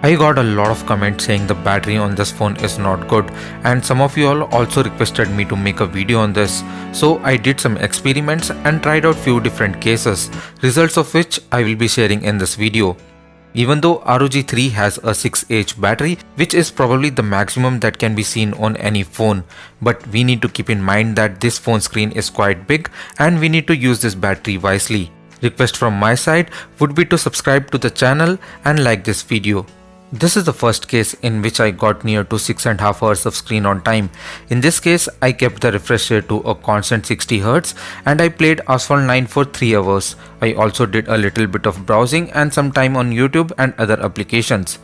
I got a lot of comments saying the battery on this phone is not good, and some of you all also requested me to make a video on this. So I did some experiments and tried out few different cases, results of which I will be sharing in this video. Even though ROG 3 has a 6Ah battery, which is probably the maximum that can be seen on any phone, but we need to keep in mind that this phone screen is quite big and we need to use this battery wisely. Request from my side would be to subscribe to the channel and like this video. This is the first case in which I got near to 6.5 hours of screen on time. In this case, I kept the refresh rate to a constant 60Hz and I played Asphalt 9 for 3 hours. I also did a little bit of browsing and some time on YouTube and other applications.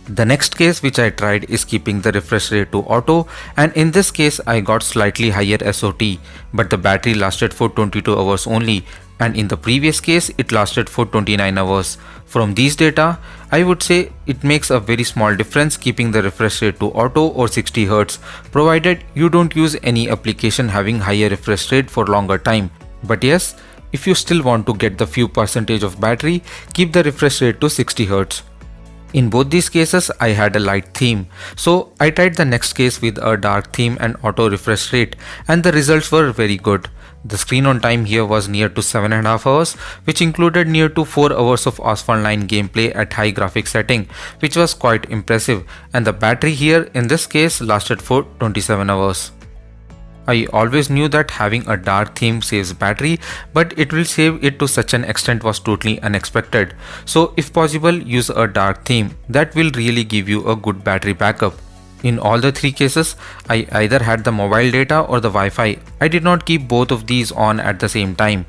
The next case which I tried is keeping the refresh rate to auto, and in this case I got slightly higher SOT, but the battery lasted for 22 hours only, and in the previous case it lasted for 29 hours. From these data, I would say it makes a very small difference keeping the refresh rate to auto or 60Hz, provided you don't use any application having higher refresh rate for longer time. But yes, if you still want to get the few percentage of battery, keep the refresh rate to 60Hz. In both these cases, I had a light theme, so I tried the next case with a dark theme and auto refresh rate, and the results were very good. The screen on time here was near to 7.5 hours, which included near to 4 hours of Asphalt 9 gameplay at high graphics setting, which was quite impressive, and the battery here in this case lasted for 27 hours. I always knew that having a dark theme saves battery, but it will save it to such an extent was totally unexpected. So if possible, use a dark theme. That will really give you a good battery backup. In all the three cases, I either had the mobile data or the Wi-Fi. I did not keep both of these on at the same time.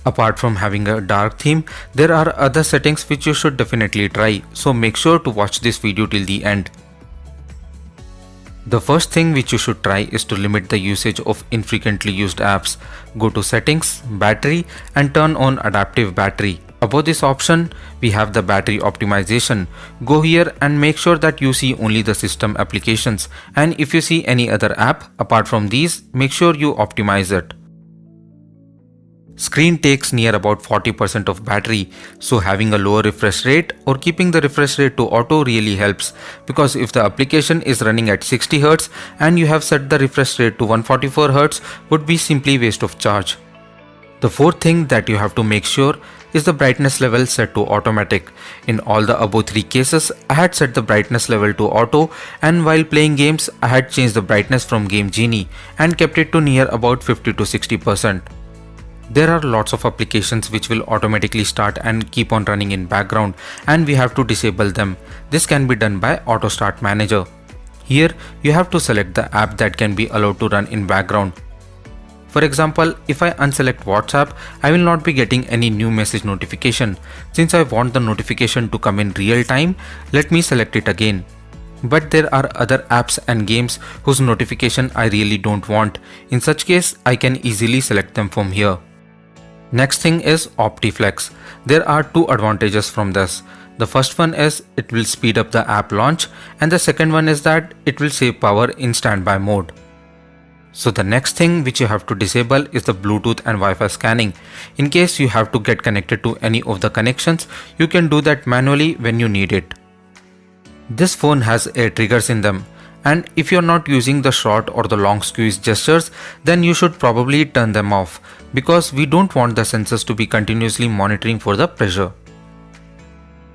Apart from having a dark theme, there are other settings which you should definitely try. So make sure to watch this video till the end. The first thing which you should try is to limit the usage of infrequently used apps. Go to settings, battery, and turn on adaptive battery. Above this option, we have the battery optimization. Go here and make sure that you see only the system applications, and if you see any other app apart from these, make sure you optimize it. Screen takes near about 40% of battery, so having a lower refresh rate or keeping the refresh rate to auto really helps, because if the application is running at 60Hz and you have set the refresh rate to 144Hz, would be simply waste of charge. The fourth thing that you have to make sure is the brightness level set to automatic. In all the above three cases, I had set the brightness level to auto, and while playing games, I had changed the brightness from Game Genie and kept it to near about 50 to 60%. There are lots of applications which will automatically start and keep on running in background, and we have to disable them. This can be done by Auto Start Manager. Here you have to select the app that can be allowed to run in background. For example, if I unselect WhatsApp, I will not be getting any new message notification. Since I want the notification to come in real time, let me select it again. But there are other apps and games whose notification I really don't want. In such case, I can easily select them from here. Next thing is OptiFlex. There are two advantages from this. The first one is it will speed up the app launch, and the second one is that it will save power in standby mode. So the next thing which you have to disable is the Bluetooth and Wi-Fi scanning. In case you have to get connected to any of the connections, you can do that manually when you need it. This phone has air triggers in them, and if you're not using the short or the long squeeze gestures, then you should probably turn them off, because we don't want the sensors to be continuously monitoring for the pressure.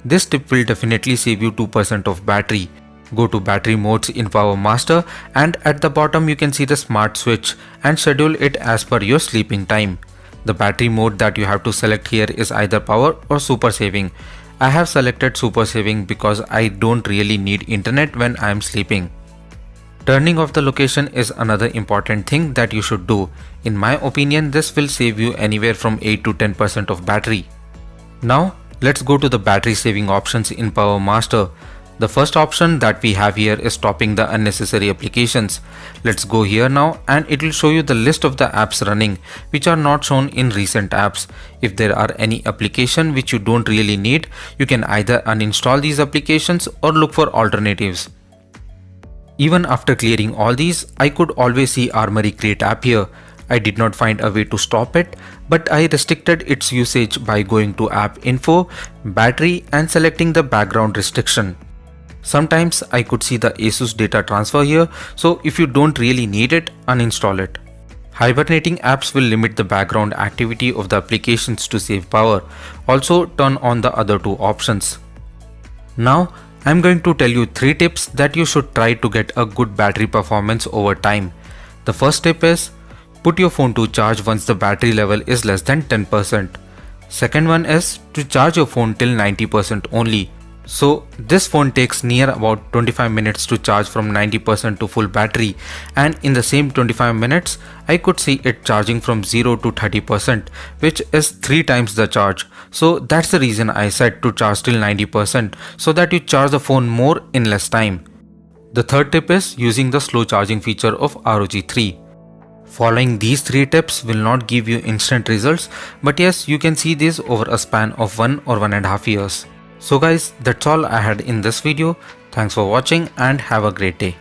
This tip will definitely save you 2% of battery. Go to battery modes in Power Master, and at the bottom you can see the smart switch and schedule it as per your sleeping time. The battery mode that you have to select here is either power or super saving. I have selected super saving because I don't really need internet when I am sleeping. Turning off the location is another important thing that you should do. In my opinion, this will save you anywhere from 8 to 10% of battery. Now let's go to the battery saving options in Power Master. The first option that we have here is stopping the unnecessary applications. Let's go here now, and it will show you the list of the apps running which are not shown in recent apps. If there are any application which you don't really need, you can either uninstall these applications or look for alternatives. Even after clearing all these, I could always see Armoury Crate app here. I did not find a way to stop it, but I restricted its usage by going to App Info, Battery, and selecting the background restriction. Sometimes I could see the ASUS data transfer here, so if you don't really need it, uninstall it. Hibernating apps will limit the background activity of the applications to save power. Also turn on the other two options. Now I'm going to tell you 3 tips that you should try to get a good battery performance over time. The first tip is put your phone to charge once the battery level is less than 10%. Second one is to charge your phone till 90% only. So this phone takes near about 25 minutes to charge from 90% to full battery, and in the same 25 minutes I could see it charging from 0 to 30%, which is 3 times the charge. So that's the reason I said to charge till 90% so that you charge the phone more in less time. The third tip is using the slow charging feature of ROG 3. Following these 3 tips will not give you instant results, but yes, you can see this over a span of 1 or 1.5 years. So guys, that's all I had in this video. Thanks for watching and have a great day.